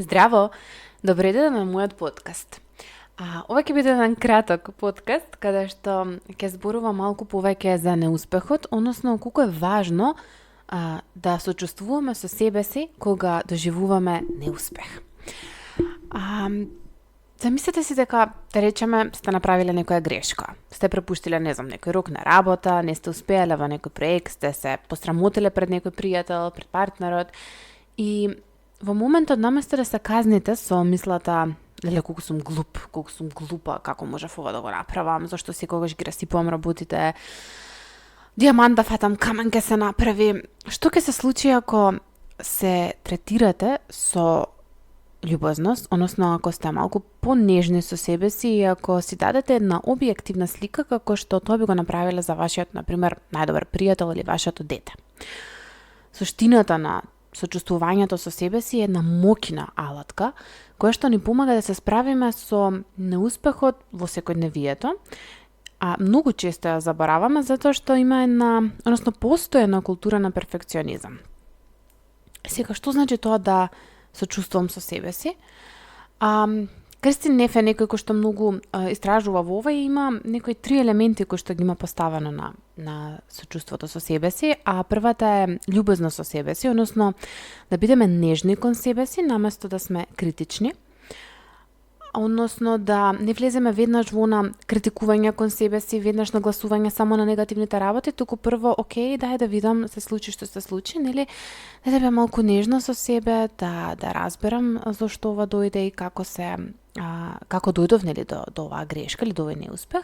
Здраво! Добре дојде на мојот подкаст. Ова ќе биде еден краток подкаст, каде што ќе зборува малку повеќе за неуспехот, односно колку е важно да сочувствуваме со себе си кога доживуваме неуспех. Замислете си дека, да речеме, сте направиле некоја грешка. Сте пропуштиле, некој рок на работа, не сте успеале во некој проект, сте се посрамотиле пред некој пријател, пред партнерот и во моментот наместо да се казните со мислата леле колку сум глупа, како можев ова да го направам, зашто секогаш ги расипувам работите, диамант да фатам, камен ке се направи. Што ќе се случи ако се третирате со љубозност, односно ако сте малку понежни со себе си и ако си дадете една објективна слика како што тоа би го направиле за вашиот, например, најдобар пријател или вашето дете. Суштината на сочувствувањето со себе си е една моќна алатка, која што ни помага да се справиме со неуспехот во секојдневието, а многу често ја забораваме затоа што има постои една култура на перфекционизам. Сега, што значи тоа да сочувствувам со себе си? Кристин Неф е некој кој што многу истражува во ова и има некои 3 елементи кои што ги има поставено на сочувството со себе си, а првата е љубезно со себе си, односно да бидеме нежни кон себе си наместо да сме критични, односно да не влеземе веднаш во на критикување кон себе си, веднаш нагласување само на негативните работи, туку прво, окей, дај да видам се случи што се случи, нели? Да бидам малку нежна со себе, да разберам зошто ова дојде и како дојдов, нели, до оваа грешка или до овој неуспех.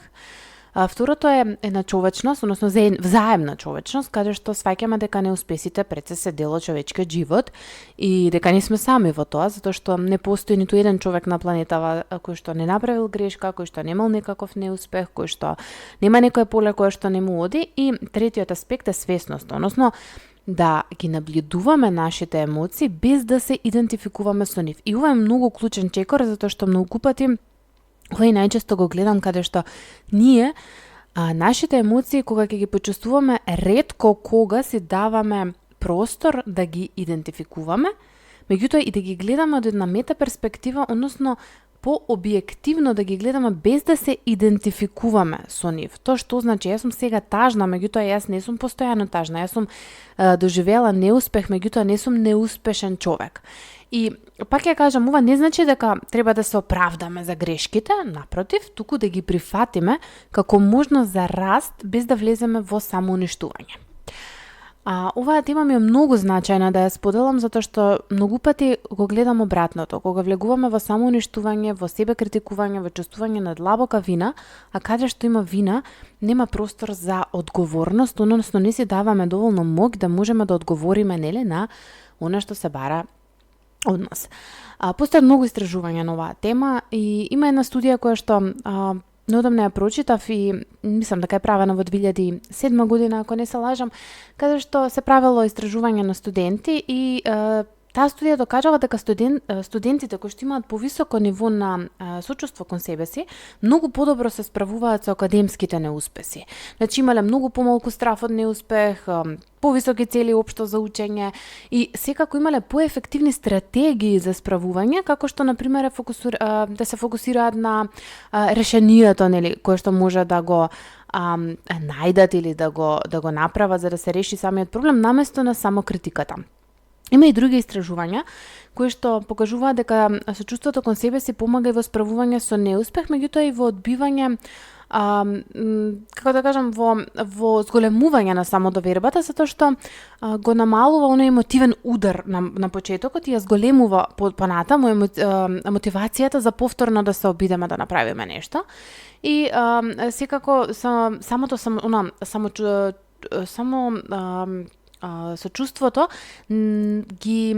Второто е на човечност, односно взаемна човечност, каде што сваќаме дека неуспесите пред се дел од човечкиот живот и дека не сме сами во тоа, затоа што не постои ниту еден човек на планетава кој што не направил грешка, кој што немал некаков неуспех, кој што нема некое поле кое што не му оди. И третиот аспект е свесност, односно да ги наблюдуваме нашите емоции без да се идентификуваме со нив. И ова е многу клучен чекор, затоа што многу пати ова и најчесто го гледам каде што ние нашите емоции кога ќе ги почувствуваме ретко кога си даваме простор да ги идентификуваме, меѓутоа и да ги гледаме од една мета перспектива, односно по-објективно да ги гледаме без да се идентификуваме со нив. Тоа што значи, јас сум сега тажна, меѓутоа јас не сум постојано тажна, јас сум доживела неуспех, меѓутоа не сум неуспешен човек. И пак ја кажам, ова не значи дека треба да се оправдаме за грешките, напротив, туку да ги прифатиме како можност за раст без да влеземе во самоуништување. Оваа тема ми е многу значајна да ја споделам, затоа што многу пати го гледам обратното, кога влегуваме во самоуништување, во себе критикување, во чувствување на длабока вина, а каде што има вина, нема простор за одговорност, односно не си даваме доволно моќ да можеме да одговориме, нели, на она што се бара од нас. Постојат многу истражувања на оваа тема и има една студија која што неодамна ја прочитав и мислам дека е правена во 2007 година, ако не се лажам, каде што се правело истражување на студенти и таа студија докажала дека студентите кои што имаат повисоко ниво на сочувство кон себе си, многу подобро се справуваат со академските неуспеси. Значи имале многу помалку страф од неуспех, повисоки цели општо за учење и секако имале поефективни стратегии за справување, како што например да се фокусираат на решението, нели, кое што може да го најдат или да го направат за да се реши самиот проблем наместо на самокритиката. Има и други истражувања кои што покажуваат дека сочувството кон себе си помага и во справување со неуспех, меѓутоа и во одбивање во зголемување на самодовербата, затоа што го намалува оној емотивен удар на почетокот и ја зголемува понатаму мотивацијата за повторно да се обидеме да направиме нешто. И секако сочувството ги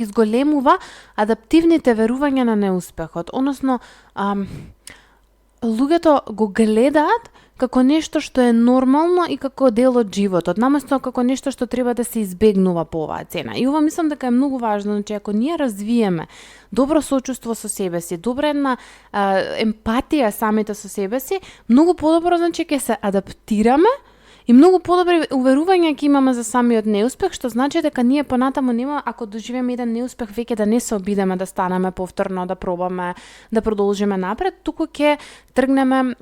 зголемува адаптивните верувања на неуспехот. Односно, луѓето го гледаат како нешто што е нормално и како дел од животот, наместо како нешто што треба да се избегнува по оваа цена. И ова мислам дека е многу важно, значи ако ние развиеме добро сочувство со себе си, добра една емпатија самите со себе си, многу подобро значи ќе се адаптираме И многу подобри уверувања ќе имаме за самиот неуспех, што значи дека ние понатаму нема, ако доживееме еден неуспех, веќе да не се обидеме да станеме повторно, да пробаме, да продолжиме напред, туку ќе тргнеме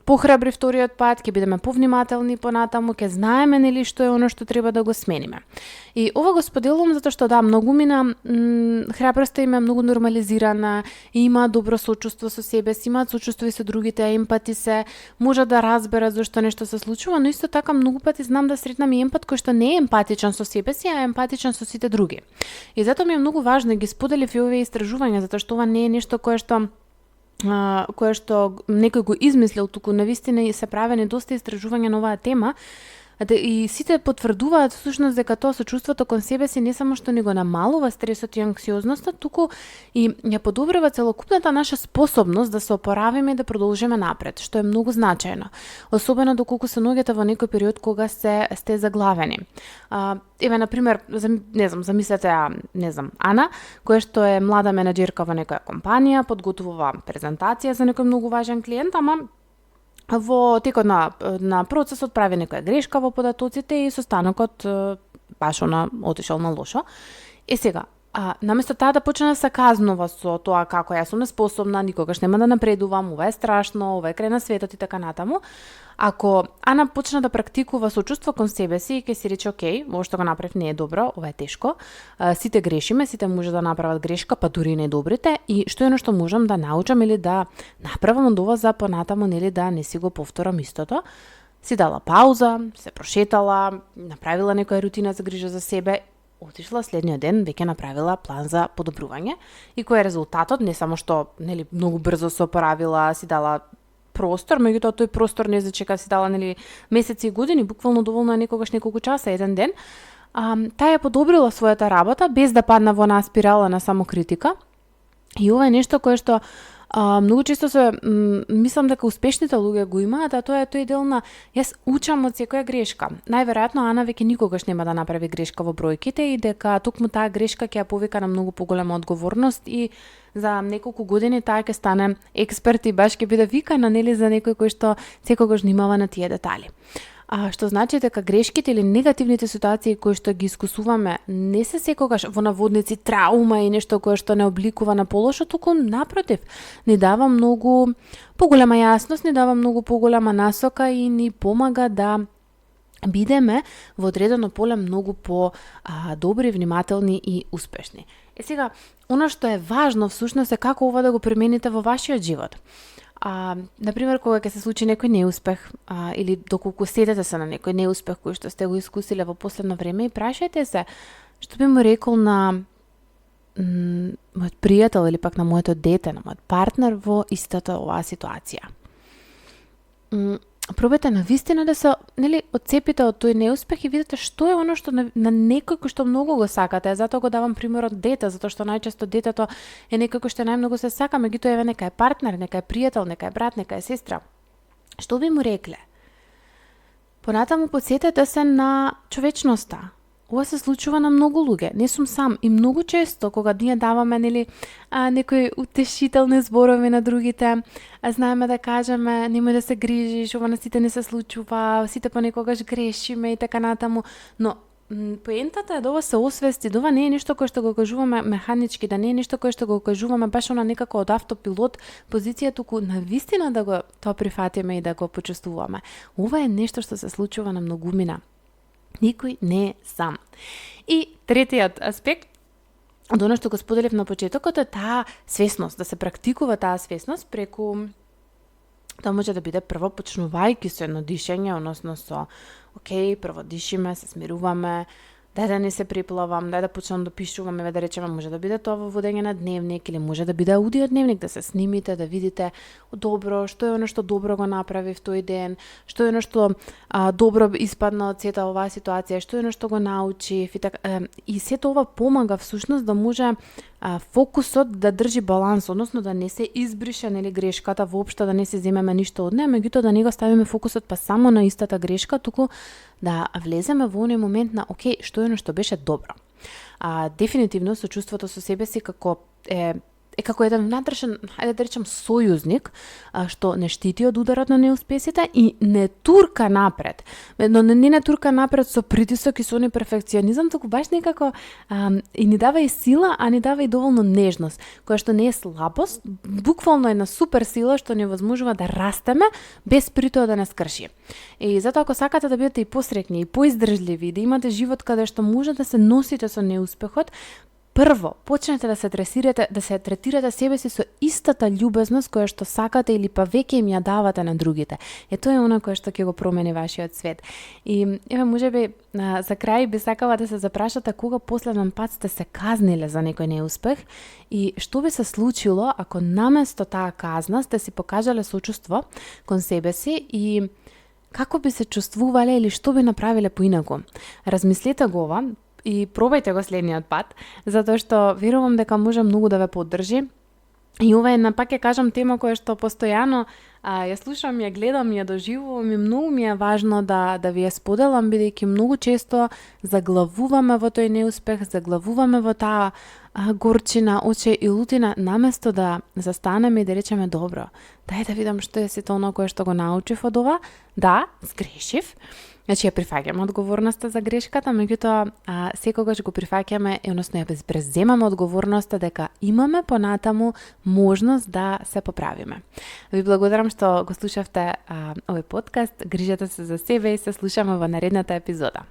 похрабри вториот пат, ќе бидеме повнимателни понатаму, ќе знаеме нели што е оно што треба да го смениме. И ова го споделувам затоа што да, многумина храброста им е многу нормализирана, и има добро сочувство со себе си, имаат сочувство и со другите, емпати се, може да разберат зашто нешто се случува, но исто така многу пати знам да сретнам и емпат кој што не е емпатичен со себе си, а е емпатичен со сите други. И затоа ми е многу важно да ги споделив и овие истражувања, затоа што ова не е нешто кое што некој го измислил, туку навистина се правени доста истражувања на оваа тема, и сите потврдуваат всушност дека тоа сочувството кон себе си не само што ни го намалува стресот и анксиозноста, туку и ја подобрува целокупната наша способност да се опоравиме и да продолжиме напред, што е многу значајно. Особено доколку се наоѓате во некој период кога сте заглавени. Еве на пример, замислете Ана, која што е млада менаџерка во некоја компанија, подготвува презентација за некој многу важен клиент, ама во текот на процесот прави некоја грешка во податоците и состанокот баш отишол на лошо. И сега, наместо таа да почне да се казнува со тоа како јас сум неспособна, никогаш нема да напредувам, ова е страшно, ова е крај на светот и така натаму, ако Ана почне да практикува сочувство кон себе си и ќе си рече, окей, ова што го направив не е добро, ова е тешко, сите грешиме, сите може да направат грешка, па дури не добрите, и што е што можам да научам или да направам од ова за понатаму, нели да не си го повторам истото, си дала пауза, се прошетала, направила некоја рутина за грижа за себе, отишла следниот ден, веќе направила план за подобрување, и кој е резултатот, не само што нели многу брзо се опоравила, си дала простор, меѓутоа тој простор не зачека, си дала нели месеци и години, буквално доволно е некогаш неколку часа, еден ден, таа ја подобрила својата работа без да падна во една спирала на самокритика. И ова е нешто кое што многу често мислам дека успешните луѓе го имаат, а тоа е тој дел на јас учам од секоја грешка. Најверојатно Ана веќе никогаш нема да направи грешка во бројките и дека токму таа грешка ќе ја повика на многу поголема одговорност и за неколку години таа ќе стане експерт и баш ќе биде викана нели за некој кој што секогаш внимава на тие детали. Што значи дека грешките или негативните ситуации кои што ги искусуваме не се секогаш во наводници траума и нешто кое што не обликува на полошо, туку напротив, ни дава многу поголема јасност, ни дава многу поголема насока и ни помага да бидеме во одредено поле многу добри, внимателни и успешни. Сега, она што е важно всушност е како ова да го примените во вашиот живот. Например, кога ќе се случи некој неуспех, или доколку седете се на некој неуспех кој што сте го искусиле во последно време, и прашајте се, што би му рекол на мојот пријател или пак на моето дете, на мојот партнер во истата оваа ситуација. Пробајте навистина да се отцепите од тој неуспех и видите што е оно што на некој кој што многу го сакате. Затоа го давам примерот дете, затоа што најчесто детето е некој кој што најмногу се сака, меѓутоа еве нека е партнер, нека е пријател, нека е брат, нека е сестра. Што би му рекле? Понатаму потсетете се на човечноста. Ова се случува на многу луѓе, не сум сам, и многу често кога ние даваме некои утешителни зборови на другите, знаеме да кажеме немој да се грижиш, ова на сите не се случува, сите понекогаш грешиме и така натаму, но поентата е да ова се освести, да ова не е нешто кое што го кажуваме механички, да не е нешто кое што го кажуваме баш некако од автопилот позиција, туку навистина да го тоа прифатиме и да го почувствуваме. Ова е нешто што се случува на многумина. Никој не е сам. И третиот аспект, од оно што го споделив на почетокот, е таа свесност, да се практикува таа свесност преку, тоа може да биде прво почнувајќи со едно дишење, односно со, окей, прво дишиме, се смируваме, дај да не се приплавам, дај да почнам да пишувам, еве да речеме, може да биде тоа во водење на дневник или може да биде аудио дневник, да се снимите, да видите добро, што е оно што добро го направив тој ден, што е оно што добро испадна од сета оваа ситуација, што е оно што го научив и сето ова помага всушност да може фокусот да држи баланс, односно да не се избрише грешката воопшто, да не се земеме ништо од неа, меѓутоа да не го ставиме фокусот па само на истата грешка, туку да влеземе во оној момент на окей, што е оно што беше добро. Дефинитивно сочувството со себе си како е е како еден внатрешен, хајде да речем, сојузник, што не штити од ударот на неуспесите и не турка напред. Но не турка напред со притисок и со неперфекционизам, туку баш некако и ни дава и сила, а ни дава и доволно нежност, која што не е слабост, буквално е на супер сила што ни возможува да растеме без притоа да нас крши. И затоа ако сакате да бидете и посреќни, и поиздржливи, да имате живот каде што може да се носите со неуспехот, прво, почнете да се третирате себе си со истата љубезност која што сакате или па веќе им ја давате на другите. Тоа е она кое што ќе го промени вашиот свет. И еве можеби за крај би сакала да се запрашате кога последен пат сте се казниле за некој неуспех и што би се случило ако наместо таа казна сте си покажале сочувство кон себе си и како би се чувствувале или што би направиле поинаку. Размислете го ова и пробајте го следниот пат, затоа што верувам дека може многу да ве поддржи. И ова е, пак ќе кажам, тема која што постојано ја слушам, ја гледам, ја доживувам и многу ми е важно да ви ја споделам, бидејќи многу често заглавуваме во тој неуспех, заглавуваме во таа горчина, оче и лутина, наместо да застанеме и да речеме добро, дај да видам што е сето оно кое што го научив од ова, да, сгрешив, значи ја прифаќаме одговорноста за грешката, меѓутоа секогаш го прифаќаме, односно ја преземаме одговорноста дека имаме понатаму можност да се поправиме. Ви благодарам што го слушавте овој подкаст, грижете се за себе и се слушаме во наредната епизода.